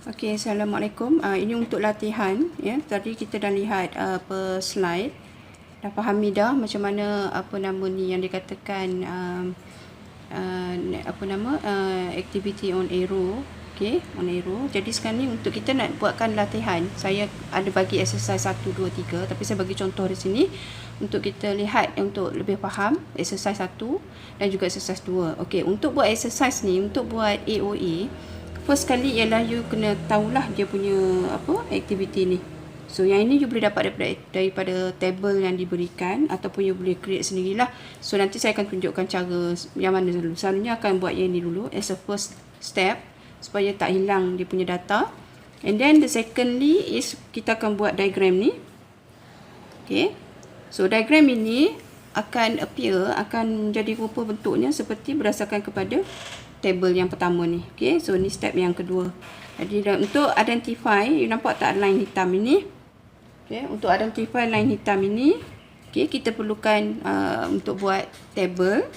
Okey, Assalamualaikum. Ini untuk latihan ya. Tadi kita dah lihat per slide. Dah fahami dah macam mana ni yang dikatakan activity on arrow. Okey, on arrow. Jadi sekarang ni untuk kita nak buatkan latihan. Saya ada bagi exercise 1 2 3 tapi saya bagi contoh di sini untuk kita lihat untuk lebih faham exercise 1 dan juga exercise 2. Okey, untuk buat exercise ni, untuk buat AOA, first kali ialah you kena tahulah dia punya aktiviti ni. So yang ini you boleh dapat daripada table yang diberikan ataupun you boleh create sendirilah. So nanti saya akan tunjukkan cara yang mana dulu. Selalunya akan buat yang ini dulu as a first step supaya tak hilang dia punya data. And then the secondly is kita akan buat diagram ni. Okay. So diagram ini akan appear, akan menjadi rupa bentuknya seperti berdasarkan kepada table yang pertama ni. Okay, so ni step yang kedua. Jadi untuk identify, you nampak tak line hitam ini? Okay, untuk identify line hitam ini, okay, kita perlukan untuk buat table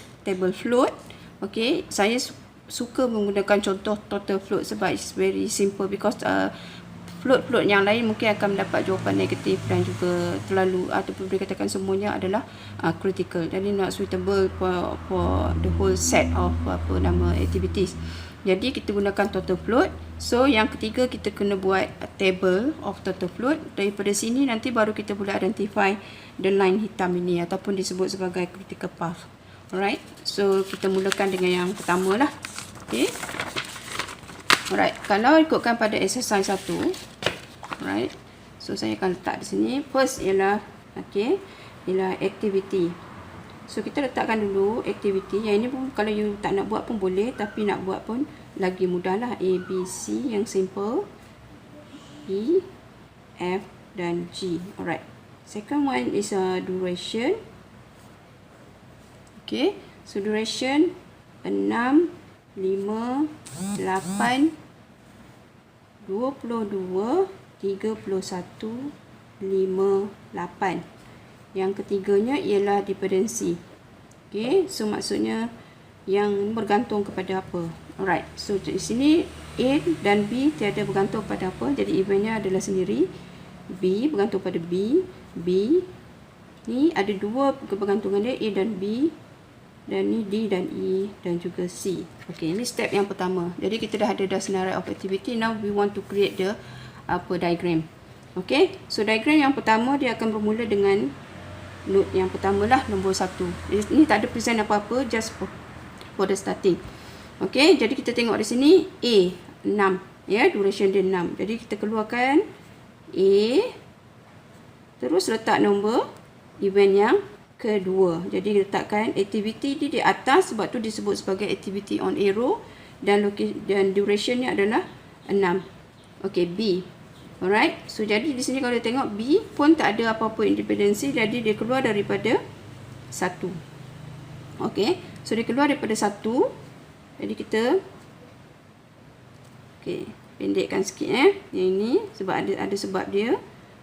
float. Okay, saya suka menggunakan contoh total float sebab it's very simple because float yang lain mungkin akan mendapat jawapan negatif dan juga terlalu ataupun boleh katakan semuanya adalah critical. Jadi not suitable for the whole set of activities. Jadi kita gunakan total float. So yang ketiga kita kena buat a table of total float. Daripada sini nanti baru kita boleh identify the line hitam ini ataupun disebut sebagai critical path. Alright. So kita mulakan dengan yang pertama lah. Okay. Alright, kalau ikutkan pada exercise 1, alright, so saya akan letak di sini. First ialah, okay, ialah activity. So kita letakkan dulu activity. Yang ini pun kalau you tak nak buat pun boleh, tapi nak buat pun lagi mudah lah. A, B, C yang simple, E, F dan G. Alright. Second one is duration. Okay, so duration 6, 5, 8, 22, 31, 58. Yang ketiganya ialah dependency. Okay, so maksudnya yang bergantung kepada apa. Alright, so di sini A dan B tiada bergantung pada apa. Jadi eventnya adalah sendiri. B bergantung pada B. B ni ada dua kebergantungan dia, A dan B. Dan ni D dan E dan juga C. Okay, ini step yang pertama. Jadi kita dah ada scenario of activity. Now we want to create the diagram. Okay, so diagram yang pertama dia akan bermula dengan node yang pertama lah, nombor 1. Ini tak ada present apa-apa, just for the starting. Okay, jadi kita tengok di sini A 6, ya, duration dia 6. Jadi kita keluarkan A, terus letak nombor event yang kedua. Jadi letakkan activity di atas sebab tu disebut sebagai activity on arrow dan duration ni adalah 6. Okey, B. Alright. So jadi di sini kalau tengok B pun tak ada apa-apa independensi, jadi dia keluar daripada 1. Okey. So dia keluar daripada 1. Jadi kita pendekkan sikit yang ini sebab ada sebab dia.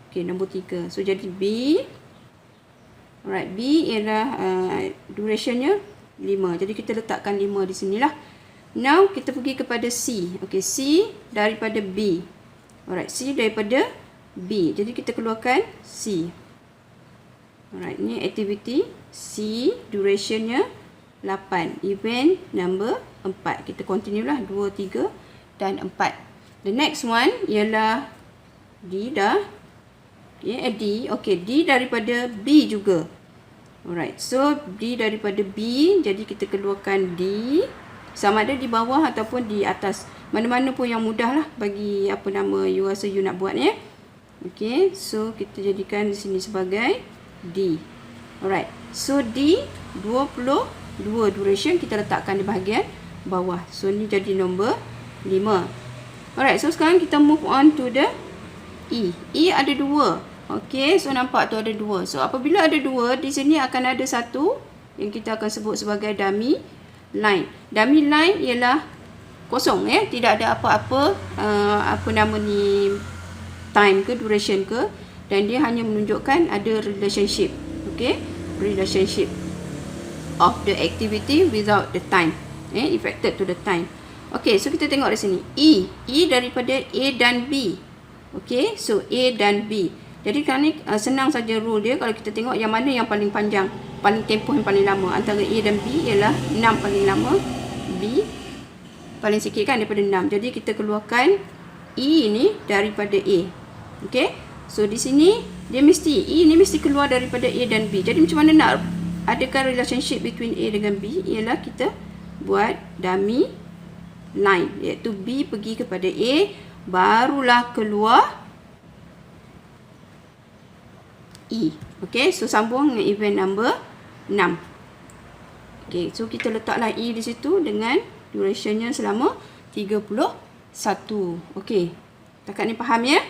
Okey, nombor 3. So jadi B. Alright, B ialah durationnya 5. Jadi kita letakkan 5 di sinilah. Now kita pergi kepada C. Okey, C daripada B. Alright, C daripada B. Jadi kita keluarkan C. Alright, ni activity C, durationnya 8. Event number 4. Kita continue lah 2, 3 dan 4. The next one ialah D dah. Yeah, D. Okay, D daripada B juga. Alright, so D daripada B. Jadi kita keluarkan D. Sama ada di bawah ataupun di atas. Mana-mana pun yang mudah lah bagi you rasa you nak buat ya. Okay, so kita jadikan di sini sebagai D. Alright, so D 22 duration kita letakkan di bahagian bawah. So ni jadi nombor 5. Alright, so sekarang kita move on to the E. E ada 2. Okey, so nampak tu ada 2. So apabila ada 2, di sini akan ada satu yang kita akan sebut sebagai dummy line. Dummy line ialah kosong ya, tidak ada apa-apa time ke duration ke, dan dia hanya menunjukkan ada relationship. Okey, relationship of the activity without the time, affected to the time. Okey, so kita tengok di sini. E daripada A dan B. Okey, so A dan B. Jadi kan ni senang saja rule dia. Kalau kita tengok yang mana yang paling panjang, paling tempoh yang paling lama antara A dan B ialah 6 paling lama, B paling sikit kan daripada 6. Jadi kita keluarkan E ni daripada A. Okey, so di sini dia mesti E ni mesti keluar daripada A dan B. Jadi macam mana nak adakan relationship between A dengan B? Ialah kita buat dummy line, iaitu B pergi kepada A, barulah keluar E. Okey, so sambung dengan event number 6. Okey, so kita letaklah E di situ dengan durationnya selama 31. Okey, takat ni faham ya?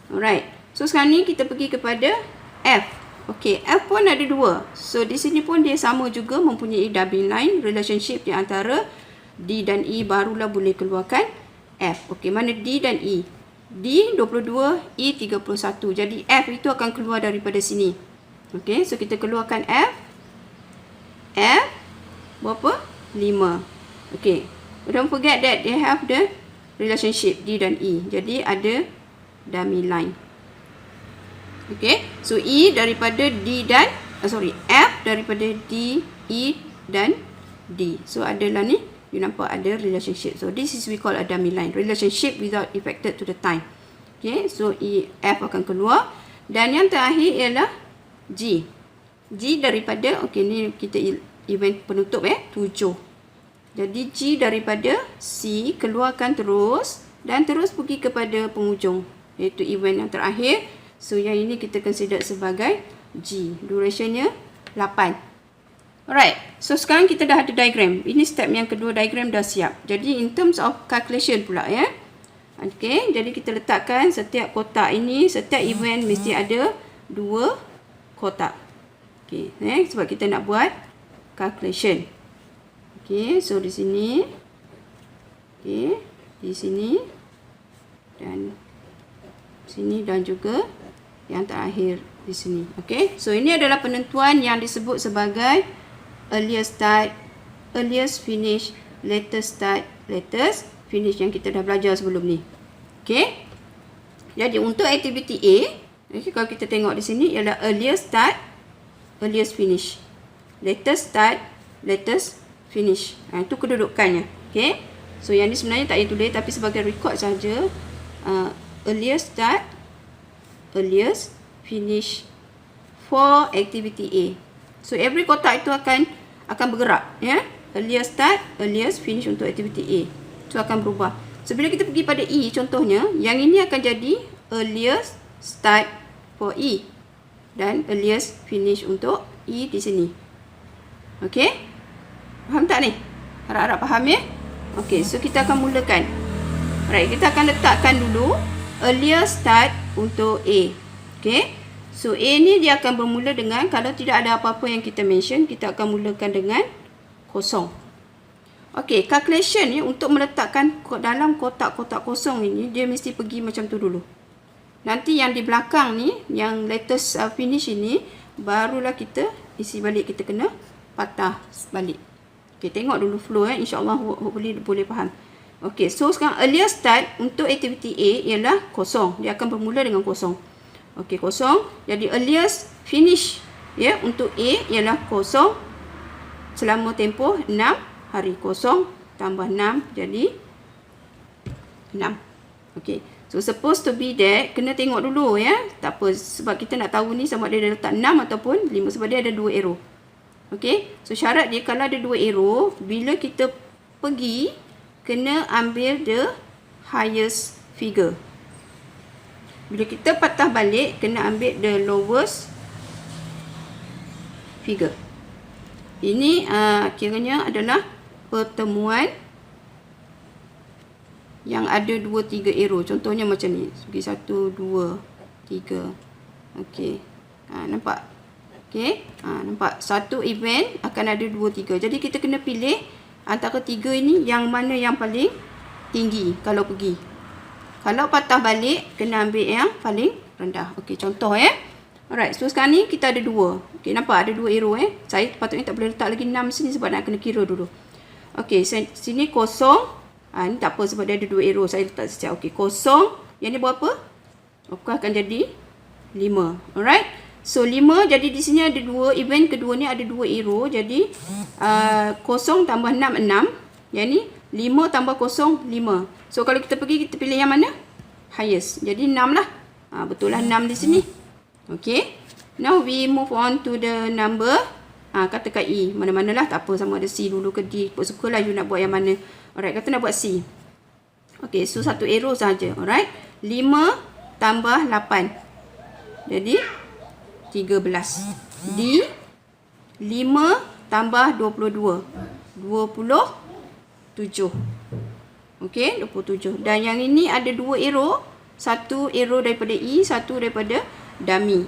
Alright, so sekarang ni kita pergi kepada F. Okey, F pun ada 2. So di sini pun dia sama juga, mempunyai double line relationship di antara D dan E, barulah boleh keluarkan F. Okey, mana D dan E? D 22, E 31. Jadi F itu akan keluar daripada sini. Okey, so kita keluarkan F. F berapa? 5. Okey, don't forget that they have the relationship D dan E. Jadi ada dummy line. Okey, so E daripada D dan F daripada D, E dan D. So adalah ni, you nampak ada relationship. So this is we call a dummy line, relationship without affected to the time. Okay, so E, F akan keluar. Dan yang terakhir ialah G. G daripada, okay ni kita event penutup 7. Jadi G daripada C keluarkan terus dan terus pergi kepada penghujung, iaitu event yang terakhir. So yang ini kita consider sebagai G. Durationnya 8. Alright, so sekarang kita dah ada diagram. Ini step yang kedua, diagram dah siap. Jadi in terms of calculation pula ya. Okay, jadi kita letakkan setiap kotak ini, setiap event mesti ada 2 kotak. Okay, sebab kita nak buat calculation. Okay, so di sini. Okay, di sini. Dan sini dan juga yang terakhir di sini. Okay, so ini adalah penentuan yang disebut sebagai earliest start, earliest finish, latest start, latest finish yang kita dah belajar sebelum ni. Okay, jadi untuk activity A, okay, kalau kita tengok di sini ialah earliest start, earliest finish, latest start, latest finish. Itu kedudukannya. Okay, so yang ni sebenarnya tak payah tulis, tapi sebagai record saja. Earliest start, earliest finish for activity A. So every kotak itu akan bergerak ya. Earliest start, earliest finish untuk activity A. Itu akan berubah. So bila kita pergi pada E contohnya, yang ini akan jadi earliest start for E dan earliest finish untuk E di sini. Okey? Faham tak ni? Harap-harap faham ya? Okey, so kita akan mulakan. Alright, kita akan letakkan dulu earliest start untuk A. Okay, so A ni dia akan bermula dengan, kalau tidak ada apa-apa yang kita mention, kita akan mulakan dengan kosong. Okay, calculation ni untuk meletakkan dalam kotak-kotak kosong ini, dia mesti pergi macam tu dulu. Nanti yang di belakang ni, yang latest finish ini, barulah kita isi balik, kita kena patah balik. Okay, tengok dulu flow InsyaAllah boleh faham. Okay, so sekarang earliest start untuk activity A ialah kosong. Dia akan bermula dengan kosong. Okay, kosong. Jadi earliest finish ya untuk A ialah kosong selama tempoh 6 hari. Kosong tambah 6 jadi 6. Okay, so supposed to be that, kena tengok dulu ya. Tak apa, sebab kita nak tahu ni sama ada dia letak 6 ataupun 5, sebab dia ada 2 arrow. Okay, so syarat dia kalau ada 2 arrow, bila kita pergi, kena ambil the highest figure. Bila kita patah balik, kena ambil the lowest figure. Ini kiranya adalah pertemuan yang ada 2-3 arrow. Contohnya macam ni. Segi 1, 2, 3. Okey. Nampak? Okey. Nampak? Satu event akan ada 2, 3. Jadi kita kena pilih antara 3 ini yang mana yang paling tinggi kalau pergi. Kalau patah balik, kena ambil yang paling rendah. Okey, contoh Alright, so sekarang ni kita ada 2. Okey, nampak ada 2 arrow Saya patutnya tak boleh letak lagi 6 sini sebab nak kena kira dulu. Okey, sini kosong, Ni tak apa sebab dia ada 2 arrow. Saya letak setiap. Okey, kosong. Yang ni berapa? Apakah akan jadi 5. Alright. So 5, jadi di sini ada 2. Event kedua ni ada 2 arrow. Jadi 0 tambah 6, 6. Yang ni 5 tambah 0, 5. So kalau kita pergi, kita pilih yang mana? Highest. Jadi 6 lah. Betul lah 6 di sini. Okay. Now we move on to the number. Katakan E. Mana-manalah. Tak apa, sama ada C dulu ke D. Suka lah you nak buat yang mana. Alright, kata nak buat C. Okay, so 1 arrow saja. Alright. 5 tambah 8. Jadi 13. D. 5 tambah 22. 27. Okey, 27. Dan yang ini ada 2 arrow. 1 arrow daripada E, 1 daripada dummy.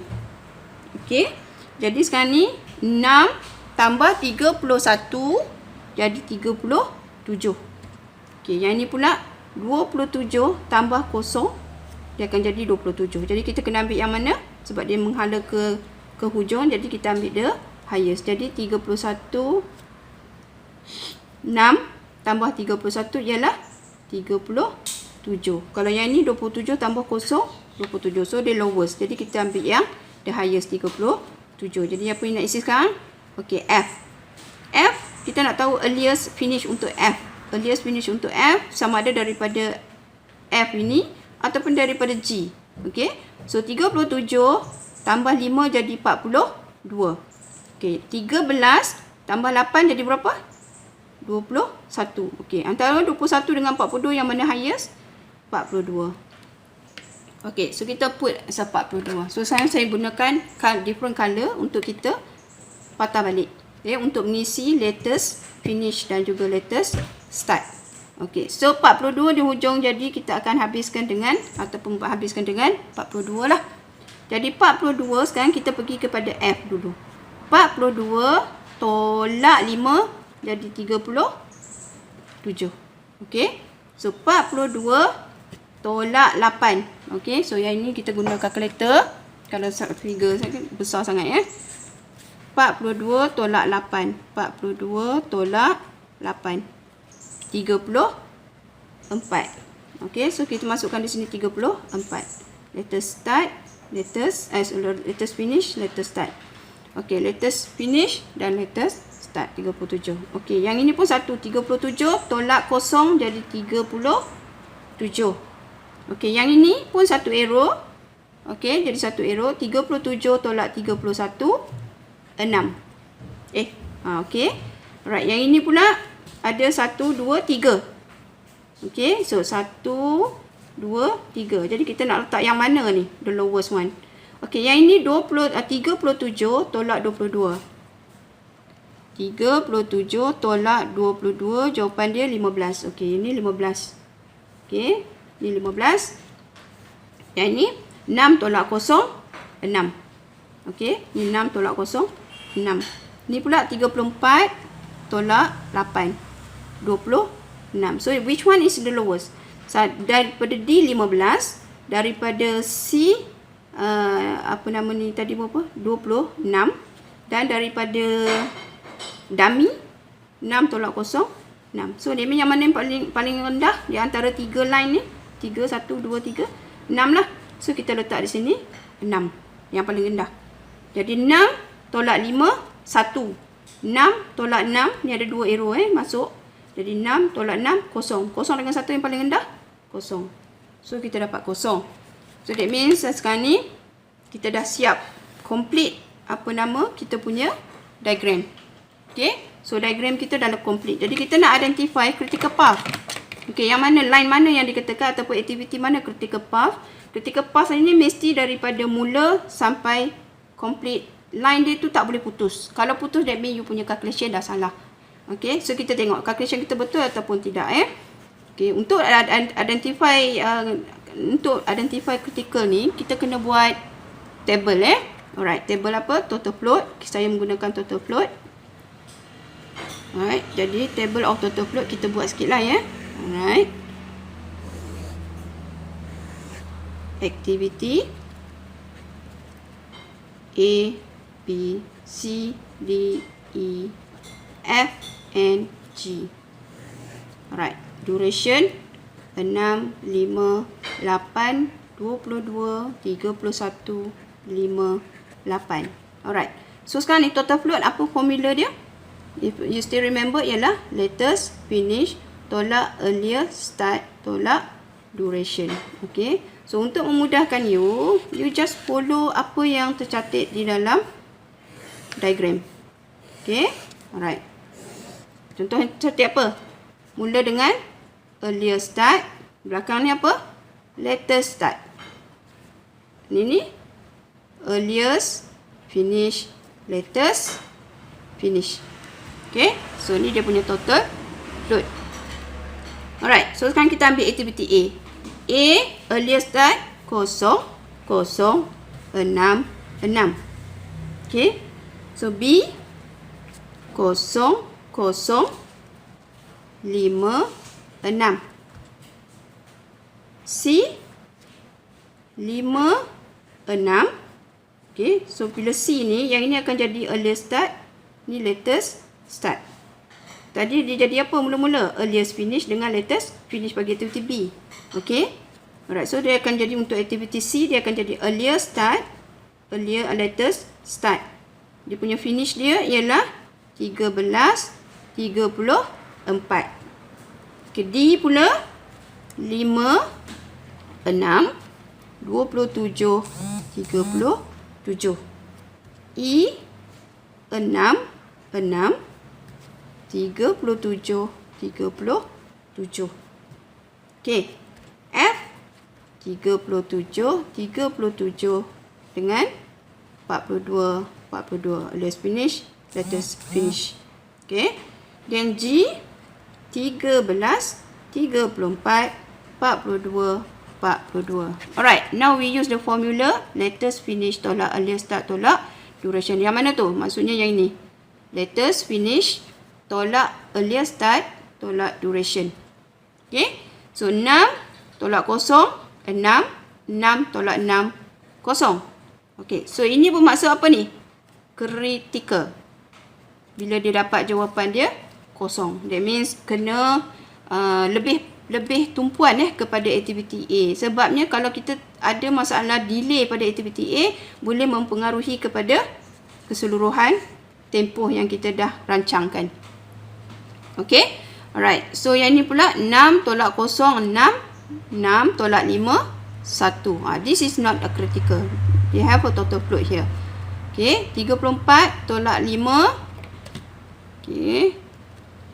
Okey. Jadi sekarang ni 6 tambah 31 jadi 37. Okey, yang ini pula 27 tambah 0 dia akan jadi 27. Jadi kita kena ambil yang mana? Sebab dia menghala ke hujung, jadi kita ambil the highest. Jadi 31 6 tambah 31 ialah 37. Kalau yang ini 27 tambah 0 27. So dia lowest. Jadi kita ambil yang the highest 37. Jadi apa yang nak isi sekarang? Okey, F. F kita nak tahu earliest finish untuk F. Earliest finish untuk F sama ada daripada F ini ataupun daripada G. Okey. So 37 tambah 5 jadi 42. Okey, 13 tambah 8 jadi berapa? 21. Okey, antara 21 dengan 42 yang mana highest? 42. Okey, so kita put as 42. So saya gunakan different color untuk kita patah balik. Okay, untuk mengisi latest finish dan juga latest start. Okey, so 42 di hujung, jadi kita akan habiskan dengan 42 lah. Jadi 42 sekarang kita pergi kepada F dulu. 42 tolak 5 jadi 37. Okey. So 42 tolak 8. Okey, so yang ini kita guna kalkulator. Kalau figure saya besar sangat ya. 42 tolak 8. 42 tolak 8. 34. Okey, so kita masukkan di sini 34. Latest start, latest finish, latest start. Okey, latest finish dan latest start 37. Okey, yang ini pun satu. 37 tolak 0 jadi 37. Okey, yang ini pun satu arrow. Okey, jadi satu arrow. 37 tolak 31 6. Okey. Alright, yang ini pula ada 1 2 3. Okey, so 1 2 3. Jadi kita nak letak yang mana ni? The lowest one. Okey, yang ini 37 tolak 22. 37 tolak 22, jawapan dia 15. Okey, ini 15. Okey, ini 15. Yang ini 6 tolak 0, 6. Okey, ini 6 tolak 0, 6. Ini pula 34 tolak 8, 26. So, which one is the lowest? Daripada D 15, daripada C apa nama ni tadi berapa? 26, dan daripada dummy 6 tolak 0, 6. So, dia yang mana yang paling rendah di antara 3 line ni? 3 1 2 3, 6 lah. So, kita letak di sini 6 yang paling rendah. Jadi 6 tolak 5 1. 6 tolak 6 ni ada 2 arrow masuk. Jadi 6 tolak 6 0. 0 dengan 1 yang paling rendah 0. So, kita dapat 0. So, that means sekarang ni kita dah siap complete apa nama kita punya diagram. Okay. So, diagram kita dah complete. Jadi, kita nak identify critical path. Okay, yang mana, line mana yang dikatakan ataupun aktiviti mana critical path. Critical path ini mesti daripada mula sampai complete. Line dia tu tak boleh putus. Kalau putus, that means you punya calculation dah salah. Okay, so kita tengok calculation kita betul ataupun tidak. Okay, untuk identify critical ni, kita kena buat table. Alright, table apa? Total float. Saya menggunakan total float. Alright, jadi table of total float kita buat sikit lah ya. Alright. Activity A, B, C, D, E, F and G. Alright. duration 6, 5, 8, 22, 31, 5, 8. Alright. So sekarang ni total float apa formula dia? If you still remember ialah latest, finish, tolak earlier, start, tolak duration. Okay. So untuk memudahkan you just follow apa yang tercatat di dalam diagram. Okay. Alright. Contoh cantik apa? Mula dengan earlier start. Belakang ni apa? Latest start. Ini earliest, finish, latest, finish. Okay. So ni dia punya total float. Alright. So sekarang kita ambil aktiviti A. A, earlier start 0, 0, 6, 6. Okay. So B, 0, 0, 5, 6. C, 5, 6. Okay. So bila C ni, yang ini akan jadi earlier start. Ni latest start. Tadi dia jadi apa mula-mula? Earliest finish dengan latest finish bagi aktiviti B. Okay. Alright. So dia akan jadi untuk aktiviti C, dia akan jadi earlier start, earlier latest start. Dia punya finish dia ialah 13:34. Okay, D pula 5, 6, 27, 37. E 6, 6, 37, 37. Okay. F 37, 37 dengan 42, 42. Let's finish. Let us finish. Okay. Dan G 13, 34, 42, 42. Alright. Now we use the formula. Latest finish tolak earlier start tolak duration. Yang mana tu? Maksudnya yang ini. Latest finish tolak earlier start tolak duration. Okay. So 6 tolak 0, 6, 6 tolak 6, 0. Okay. So ini bermaksud apa ni? Critical. Bila dia dapat jawapan dia 0. That means kena lebih tumpuan kepada aktiviti A. Sebabnya kalau kita ada masalah delay pada aktiviti A, boleh mempengaruhi kepada keseluruhan tempoh yang kita dah rancangkan. Okay. Alright. So yang ni pula 6 tolak 0, 6. 6 tolak 5, 1. This is not a critical. They have a total float here. Okay. 34 tolak 5. Okay.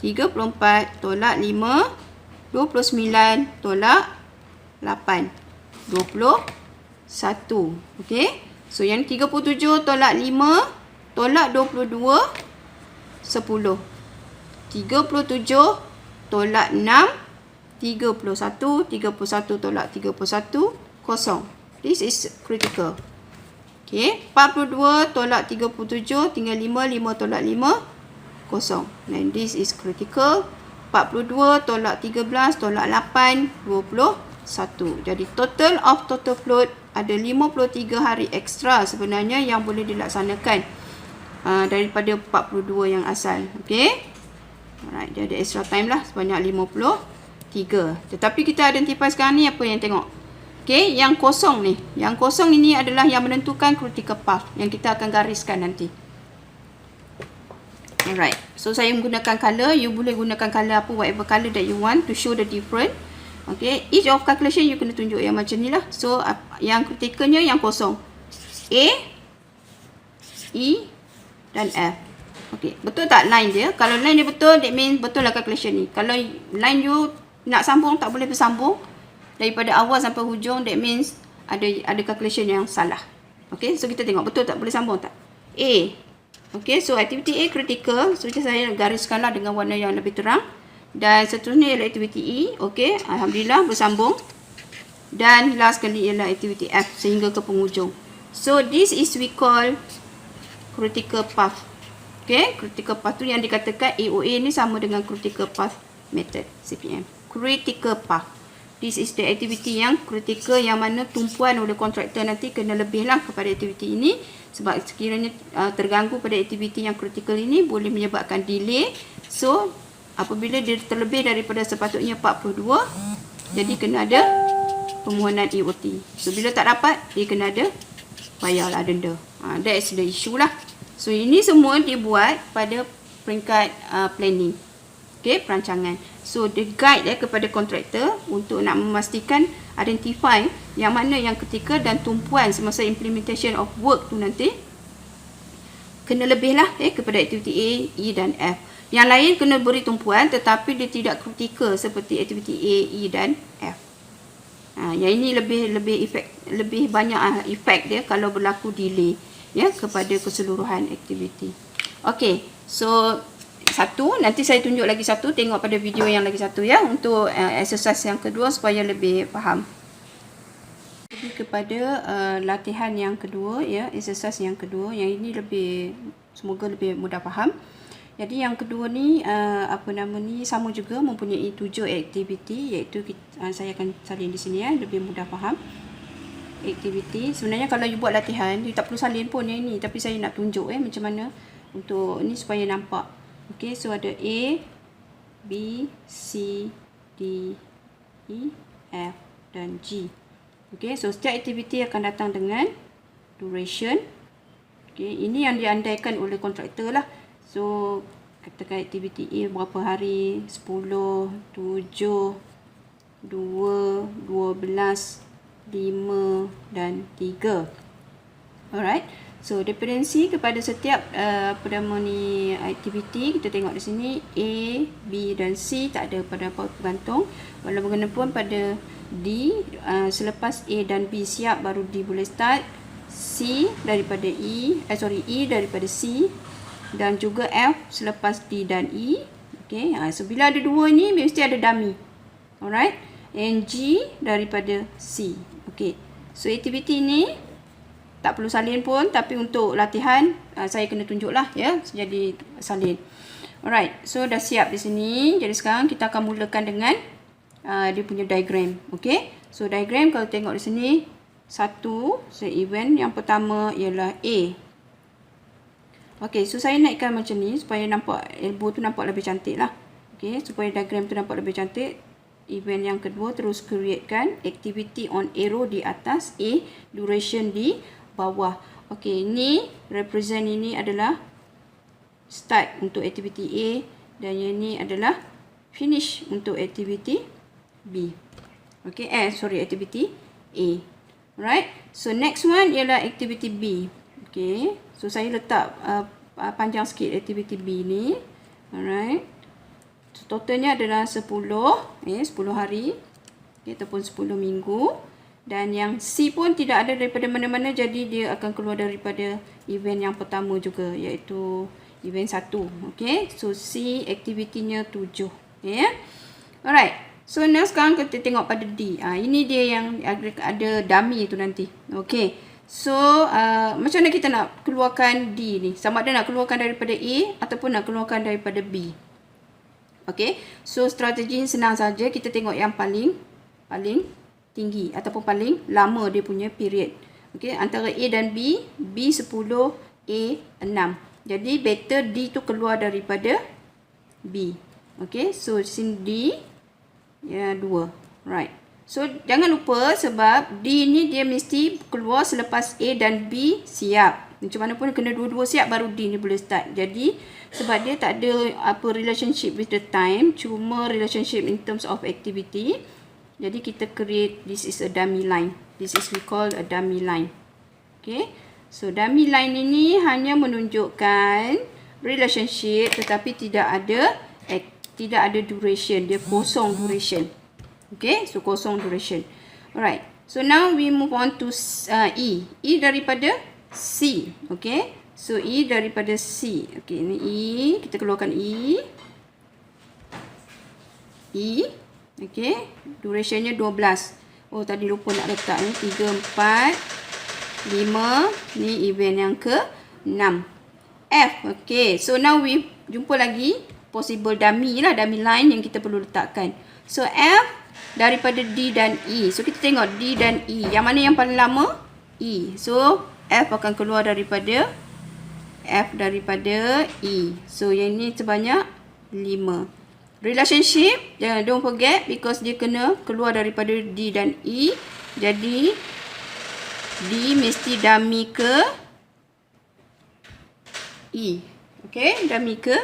34 tolak 5. 29 tolak 8. 21. Okay. So yang 37 tolak 5 tolak 22. 10. 37 tolak 6. 31. 31 tolak 31. 0. This is critical. Okay. 42 tolak 37. Tinggal 5. 5 tolak 5. 0. And this is critical. 42 tolak 13 tolak 8, 21. Jadi total of total float ada 53 hari ekstra sebenarnya yang boleh dilaksanakan daripada 42 yang asal. Okay. Alright, dia ada extra time lah sebanyak 53. Tetapi kita identify sekarang ni apa yang tengok. Okay, yang kosong ni. Yang kosong ini adalah yang menentukan critical path yang kita akan gariskan nanti. Alright, so saya menggunakan color. You boleh gunakan color apa, whatever color that you want to show the difference. Okay, each of calculation you kena tunjuk yang macam ni lah. So yang kritikanya yang kosong, A, E dan F. Okay, betul tak line dia? Kalau line dia betul, that means betul lah calculation ni. Kalau line you nak sambung tak boleh bersambung daripada awal sampai hujung, that means ada calculation yang salah. Okay, so kita tengok betul tak, boleh sambung tak? A. Okay, so aktiviti A critical. So saya gariskanlah dengan warna yang lebih terang. Dan seterusnya ialah aktiviti E. Okay, alhamdulillah bersambung. Dan last kali ialah aktiviti F sehingga ke penghujung. So this is we call critical path. Okay, critical path tu yang dikatakan AOA ni sama dengan critical path method CPM. Critical path. This is the activity yang critical, yang mana tumpuan oleh kontraktor nanti kena lebihlah kepada aktiviti ini. Sebab sekiranya terganggu pada aktiviti yang critical ini boleh menyebabkan delay. So Apabila dia terlebih daripada sepatutnya 42, jadi kena ada permohonan EOT. So bila tak dapat, dia kena ada bayarlah denda. That's the issue lah. So ini semua dibuat pada peringkat planning. Okay, perancangan. So the guide kepada kontraktor untuk nak memastikan identify yang mana yang ketika dan tumpuan semasa implementation of work tu nanti kena lebih lah kepada aktiviti A, E dan F. Yang lain kena beri tumpuan tetapi dia tidak kritikal seperti aktiviti A, E dan F. Yang ini lebih banyak efek dia kalau berlaku delay kepada keseluruhan aktiviti. Okey, so satu, nanti saya tunjuk lagi satu, tengok pada video yang lagi satu untuk exercise yang kedua supaya lebih faham. Jadi kepada latihan yang kedua exercise yang kedua, yang ini semoga lebih mudah faham. Jadi yang kedua ni sama juga mempunyai 7 aktiviti, iaitu saya akan salin di sini lebih mudah faham. Aktiviti sebenarnya kalau you buat latihan you tak perlu salin pun yang ini, tapi saya nak tunjuk macam mana untuk ni supaya nampak. Okey, so ada A, B, C, D, E, F dan G. Okey, so setiap aktiviti akan datang dengan duration. Okey, ini yang diandaikan oleh kontraktor lah. So katakan aktiviti A berapa hari? 10, 7, 2, 12, 5 dan 3. Alright. So dependensi kepada setiap aktiviti kita tengok di sini A, B dan C tak ada pada apa bergantung. Kalau bergantung pun pada D, selepas A dan B siap baru D boleh start. C daripada E daripada C dan juga F selepas D dan E. Okey, so bila ada dua ni mesti ada dummy. Alright. And G daripada C. Okey. So aktiviti ni tak perlu salin pun, tapi untuk latihan saya kena tunjuklah jadi salin. Alright, so dah siap di sini. Jadi sekarang kita akan mulakan dengan dia punya diagram. Okey, so diagram kalau tengok di sini satu event yang pertama ialah A. Okey, so saya naikkan macam ni supaya nampak elbow tu nampak lebih cantik lah. Okey, supaya diagram tu nampak lebih cantik. Event yang kedua terus createkan activity on arrow di atas A, duration di bawah. Okey, ni represent ini adalah start untuk aktiviti A dan yang ini adalah finish untuk aktiviti B. Okey, aktiviti A. Alright. So next one ialah aktiviti B. Okey, so saya letak panjang sikit aktiviti B ni. Alright. So totalnya adalah 10 hari ataupun 10 minggu. Dan yang C pun tidak ada daripada mana-mana, jadi dia akan keluar daripada event yang pertama juga, iaitu event 1. Okey, so C aktivitinya 7. Alright, so now sekarang kita tengok pada D. Ini dia yang ada dummy tu nanti. Okey, so macam mana kita nak keluarkan D ni? Sama ada nak keluarkan daripada A ataupun nak keluarkan daripada B. Okey, so strategi senang saja. Kita tengok yang paling tinggi ataupun paling lama dia punya period. Okey, antara A dan B, B 10, A 6. Jadi better D tu keluar daripada B. Okey, so sini D 2. Right. So jangan lupa sebab D ni dia mesti keluar selepas A dan B siap. Macam mana pun kena dua-dua siap baru D ni boleh start. Jadi sebab dia tak ada relationship with the time, cuma relationship in terms of activity. Jadi kita create, this is a dummy line. This is we call a dummy line. Okay. So dummy line ini hanya menunjukkan relationship tetapi tidak ada duration. Dia kosong duration. Okay. So kosong duration. Alright. So now we move on to E. E daripada C. Okay. So E daripada C. Okay. Ini E. Kita keluarkan E. E. Okey, durationnya 12. Oh, tadi lupa nak letak ni 3, 4, 5. Ni event yang ke-6. F. Okey, so now we jumpa lagi possible dummy lah, dummy line yang kita perlu letakkan. So F daripada D dan E. So kita tengok D dan E. Yang mana yang paling lama? E. So F akan keluar daripada E. So yang ini sebanyak 5. relationship, don't forget because dia kena keluar daripada D dan E. Jadi D mesti dummy ke E. Okay, dummy ke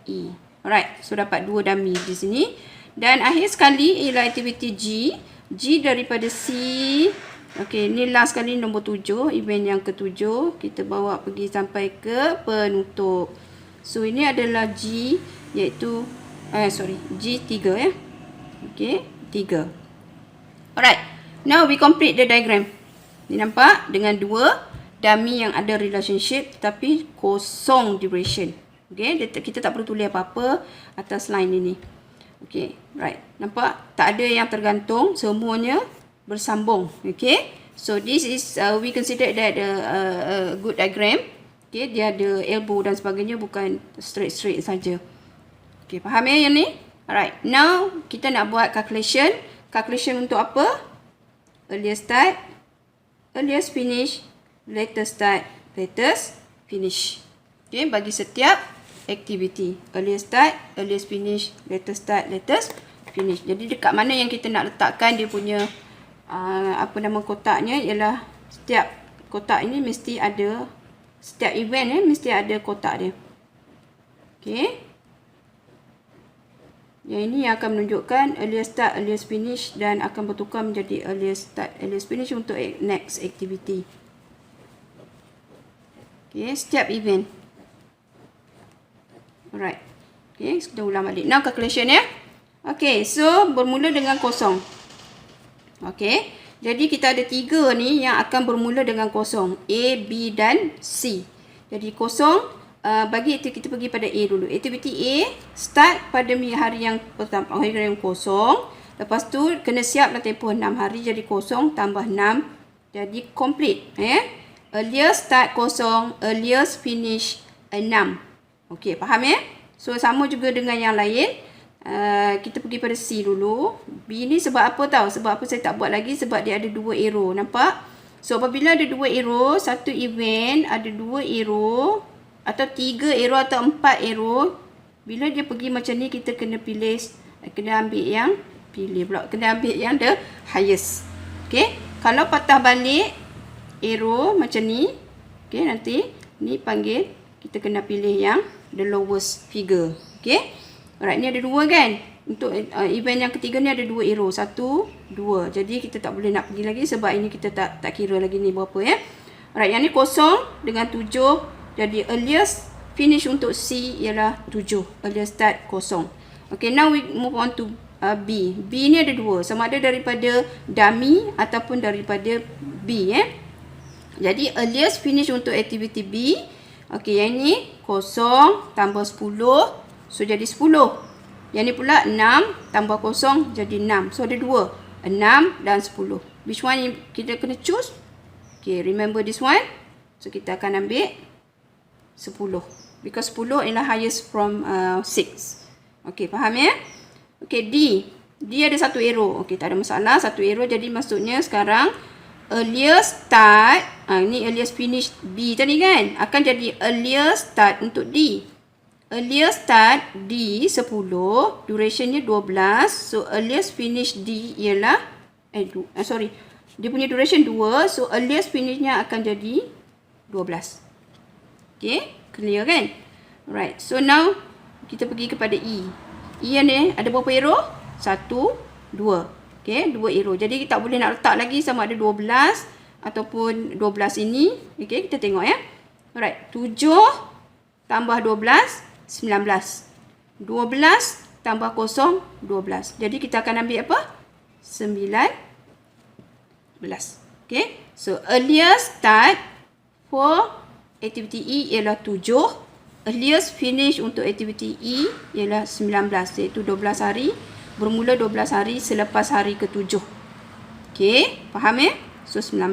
E. Alright, so dapat 2 dummy di sini. Dan akhir sekali ialah aktiviti G. G daripada C. Okay, ni last kali nombor 7. Event yang ke-7. Kita bawa pergi sampai ke penutup. So, ini adalah G, iaitu G3 ya. Okay, 3. Alright, now we complete the diagram. Ni nampak dengan 2 dummy yang ada relationship tapi kosong duration. Okay, kita tak perlu tulis apa-apa atas line ini. Okay, right. Nampak? Tak ada yang tergantung, semuanya bersambung. Okay, so this is we consider that a good diagram. Okay, dia ada elbow dan sebagainya, bukan straight saja. Okay, faham ya yang ni? Alright, now kita nak buat calculation. Calculation untuk apa? Earliest start, earliest finish, latest start, latest finish. Okay, bagi setiap activity. Earliest start, earliest finish, latest start, latest finish. Jadi dekat mana yang kita nak letakkan dia punya kotaknya ialah setiap kotak ini mesti ada, setiap event mesti ada kotak dia. Okay. Yang ini yang akan menunjukkan earliest start, earliest finish dan akan bertukar menjadi earliest start, earliest finish untuk next activity. Okay, setiap event. Alright. Okay, kita ulang balik. Now calculation ya. Okay, so bermula dengan kosong. Okay, jadi kita ada 3 ni yang akan bermula dengan kosong. A, B dan C. Jadi kosong, bagi itu kita pergi pada A dulu. Aktiviti A, start pada hari yang pertama, hari yang kosong. Lepas tu, kena siaplah tempoh 6 hari. Jadi kosong tambah 6. Jadi complete. Earliest start kosong, earliest finish 6. Okey, faham ya? So, sama juga dengan yang lain. Kita pergi pada C dulu. B ni sebab apa tahu? Sebab apa saya tak buat lagi? Sebab dia ada 2 arrow. Nampak? So, apabila ada 2 arrow, satu event ada 2 arrow. Atau 3 arrow atau 4 arrow. Bila dia pergi macam ni, kita kena pilih. Kena ambil yang, kena ambil yang the highest. Okey? Kalau patah balik arrow macam ni. Okey, nanti ni panggil, kita kena pilih yang the lowest figure. Okay. Alright, ni ada 2 kan. Untuk event yang ketiga ni ada 2 arrow. 1, 2. Jadi kita tak boleh nak pergi lagi sebab ini kita tak kira lagi ni berapa ya. Alright, yang ni kosong dengan 7. Jadi earliest finish untuk C ialah 7. Earliest start kosong. Okay, now we move on to B. B ni ada 2. Sama ada daripada dummy ataupun daripada B ya. Jadi earliest finish untuk activity B. Okey, yang ni kosong tambah 10. So, jadi 10. Yang ni pula 6 tambah kosong jadi 6. So, ada 2. 6 dan 10. Which one kita kena choose? Okay, remember this one. So, kita akan ambil 10. Because 10 ialah highest from 6. Okay, faham ya? Okay, D. D ada 1 arrow. Okay, tak ada masalah. 1 arrow. Jadi, maksudnya sekarang earliest start, ni earliest finish B tadi kan, akan jadi earliest start untuk D. Earliest start D 10, durationnya 12. So earliest finish D ialah dia punya duration 2. So earliest finishnya akan jadi 12. Okay, clear kan? Alright, so now kita pergi kepada E. E ni ada berapa arrow? 1, 2. Okay, 2 arrow. Jadi kita tak boleh nak letak lagi sama ada 12 ataupun 12 ini. Okay, kita tengok ya. Alright, 7 tambah 12, 19. 12 tambah kosong, 12. Jadi kita akan ambil apa? 19. Okay, so earliest start for activity E ialah 7. Earliest finish untuk activity E ialah 19, iaitu 12 hari. Bermula 12 hari selepas hari ke-7. Okay, faham ya? So, 19.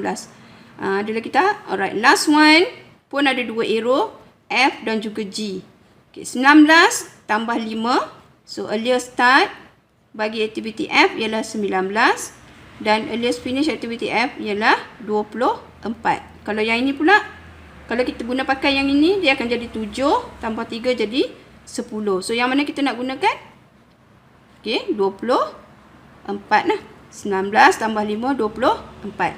Ada lagi tak? Alright, last one pun ada 2 arrow, F dan juga G. Okay, 19 tambah 5. So, earliest start bagi aktiviti F ialah 19. Dan earliest finish aktiviti F ialah 24. Kalau yang ini pula, kalau kita guna pakai yang ini, dia akan jadi 7 tambah 3 jadi 10. So, yang mana kita nak gunakan? Okey, 24 lah. 19 tambah 5, 24.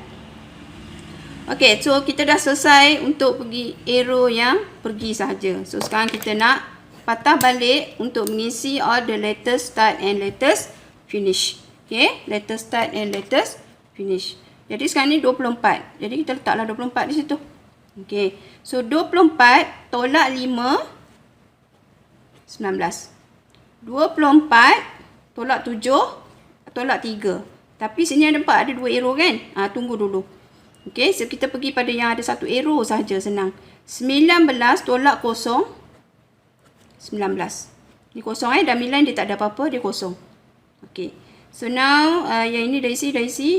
Okey, so kita dah selesai untuk pergi arrow yang pergi sahaja. So, sekarang kita nak patah balik untuk mengisi all the letters start and letters finish. Okey, letters start and letters finish. Jadi sekarang ni 24. Jadi kita letaklah 24 di situ. Okey, so 24 tolak 5, 19. 24 tolak 7, tolak 3. Tapi sini ada 4, ada 2 arrow kan? Tunggu dulu. Okey, so kita pergi pada yang ada 1 arrow sahaja, senang. 19 tolak 0, 19. Ni kosong dah milan, dia tak ada apa-apa, dia kosong. Okey. So now yang ini dah isi,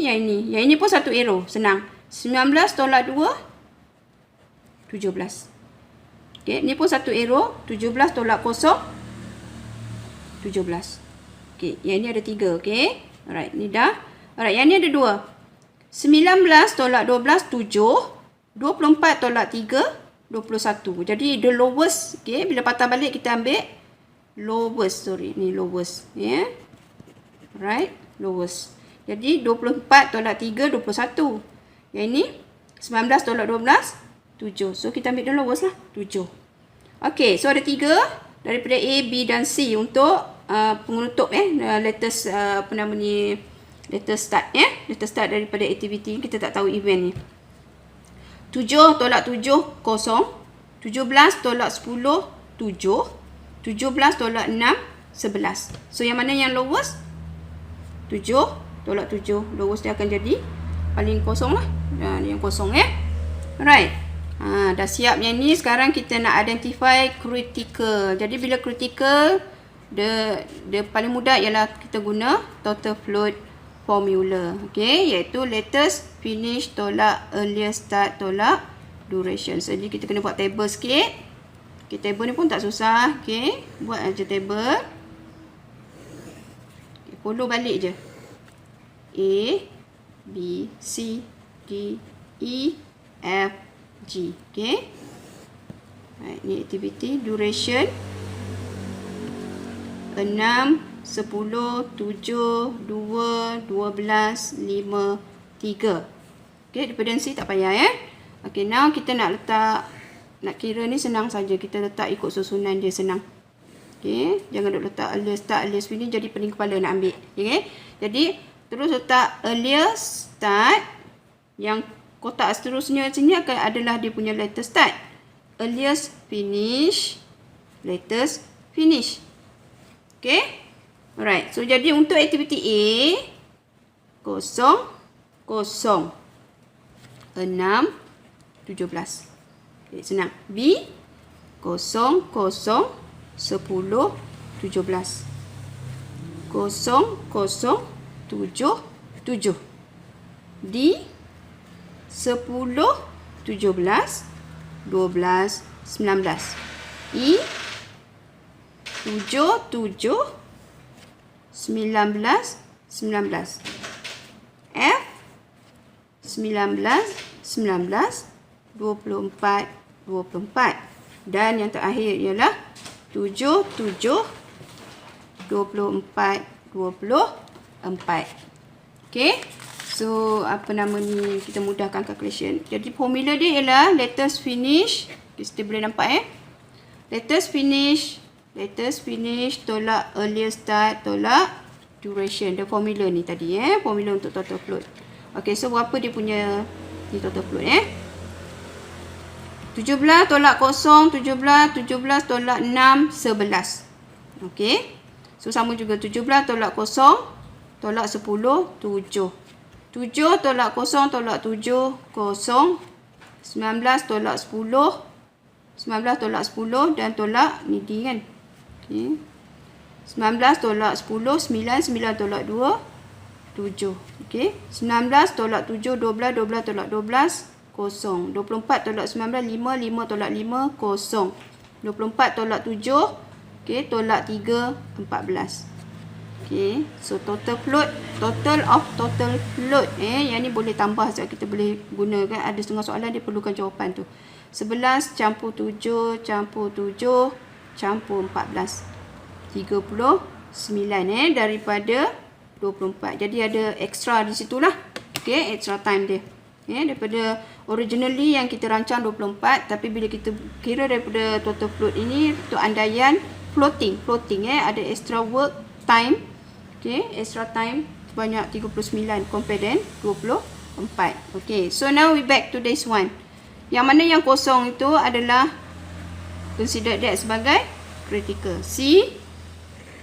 yang ini. Yang ini pun 1 arrow, senang. 19 tolak 2, 17. Okey, ni pun 1 arrow, 17 tolak 0, 17. Okey, yang ini ada 3, okey. Alright, ni dah. Alright, yang ni ada 2. 19 tolak 12, 7. 24 tolak 3, 21. Jadi the lowest, okey, bila patah balik kita ambil lowest, ni lowest, ya. Yeah. Right, lowest. Jadi 24 tolak 3, 21. Yang ini 19 tolak 12, 7. So kita ambil the lowest lah, 7. Okey, so ada 3 daripada A, B dan C untuk pengutup letters apa nama ni, letters start letters start daripada aktiviti kita tak tahu event ni. 7 tolak 7, 0. 17 tolak 10, 7. 17 tolak 6, 11. So yang mana yang lowest? 7 tolak 7. Lowest dia akan jadi paling kosong lah. Yang kosong Alright. Dah siap yang ni. Sekarang kita nak identify critical. Jadi bila critical, dia paling mudah ialah kita guna total float formula. Okay, iaitu latest finish tolak earlier start tolak duration. Jadi kita kena buat table sikit. Okay, table ni pun tak susah. Okay, buat aja table. Okay, follow balik je. A, B, C, D, E, F, G. Okay. Right, ni activity duration 6, 10, 7, 2, 12, 5, 3. Okay, dependency tak payah Okay, now kita nak letak, nak kira ni senang saja. Kita letak ikut susunan dia, senang. Okay, jangan duk letak earlier start, earlier finish, jadi pening kepala nak ambil. Okay, jadi terus letak earlier start. Yang kotak seterusnya sini akan adalah dia punya latest start. Earliest finish, latest finish. Okay. Alright, so jadi untuk aktiviti A, 0, 0, 6, 17. Okay, senang. B, 0, 0, 10, 17. 0, 0, 7, 7. D, 10, 17, 12, 19. E, 7, 7, 19, 19. F, 19, 19, 24, 24. Dan yang terakhir ialah 7, 7, 24, 24. Okay. So, apa nama ni, kita mudahkan calculation. Jadi, formula dia ialah latest finish. Kita boleh nampak latest finish tolak earlier start tolak duration. Dia formula ni tadi formula untuk total float. Okey, so berapa dia punya ni total float 17 tolak 0, 17 tolak 6, 11. Okey. So sama juga 17 tolak 0 tolak 10, 7. 7 tolak 0 tolak 7, 0. 19 tolak 10, 19 tolak 10 dan tolak ni D kan. Okay. 19 tolak 10, 9, 9 tolak 2, 7. Okay. 19 tolak 7, 12, 12 tolak 12, 0. 24 tolak 19, 5, 5 tolak 5, 0. 24 tolak 7, okay, tolak 3, 14. Okay. So total float, total of total float. Yang ni boleh tambah sebab kita boleh gunakan. Ada setengah soalan dia perlukan jawapan tu. 11 campur 7 campur 7 campur 14. 31. daripada 24. Jadi ada extra di situlah. Okey, extra time dia. Daripada originally yang kita rancang 24, tapi bila kita kira daripada total float ini untuk andaian floating ada extra work time. Okey, extra time banyak 39 compare dengan 24. Okey, so now we back to this one. Yang mana yang kosong itu adalah consider that sebagai critical. C,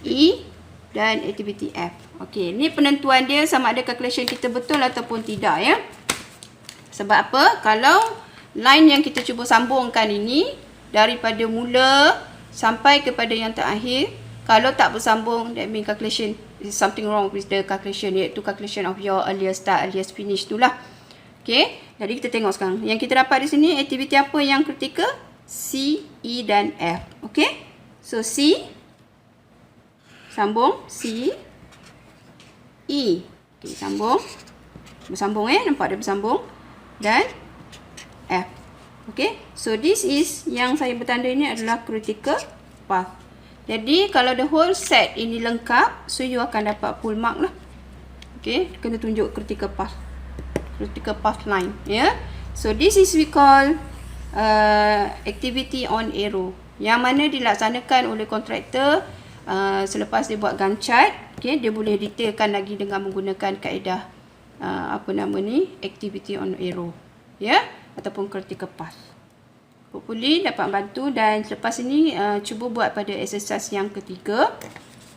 E dan activity F. Okey, ni penentuan dia sama ada calculation kita betul ataupun tidak ya. Sebab apa? Kalau line yang kita cuba sambungkan ini daripada mula sampai kepada yang terakhir, kalau tak bersambung, that means calculation is something wrong with the calculation, iaitu calculation of your earliest start, earliest finish itulah. Okey, jadi kita tengok sekarang. Yang kita dapat di sini aktiviti apa yang critical? C, E dan F. Okey. So C sambung C, E. Okey, sambung. Bersambung nampak dia bersambung. Dan F. Okey. So this is yang saya bertanda ini adalah critical path. Jadi kalau the whole set ini lengkap, so you akan dapat full mark lah. Okey, kena tunjuk critical path. Critical path line, ya. So this is we call activity on arrow, yang mana dilaksanakan oleh kontraktor selepas dia buat Gantt chart. Okey, dia boleh detailkan lagi dengan menggunakan kaedah activity on arrow, ya, ataupun critical path. Hopefully dapat bantu. Dan selepas ini cuba buat pada exercise yang ketiga.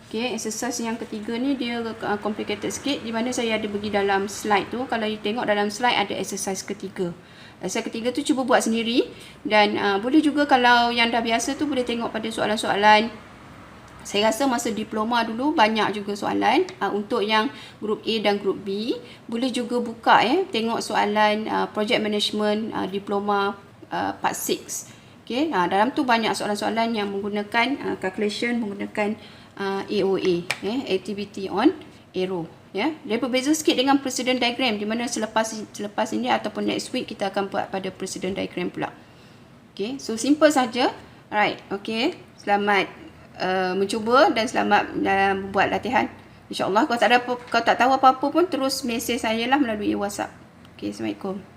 Okay, exercise yang ketiga ni dia complicated sikit, di mana saya ada bagi dalam slide tu. Kalau you tengok dalam slide ada exercise ketiga. Exercise ketiga tu cuba buat sendiri. Dan boleh juga kalau yang dah biasa tu boleh tengok pada soalan-soalan. Saya rasa masa diploma dulu banyak juga soalan. Untuk yang group A dan group B, boleh juga buka tengok soalan project management diploma part 6. Okay, dalam tu banyak soalan-soalan yang menggunakan calculation, menggunakan AOA, activity on arrow. Ya, dia berbeza sikit dengan precedent diagram, di mana selepas ini ataupun next week kita akan buat pada precedent diagram pula. Okay, so simple saja. Alright, okay, selamat mencuba dan selamat buat latihan. InsyaAllah kalau tak tahu apa-apa pun terus mesej saya lah melalui WhatsApp. Okay, Assalamualaikum.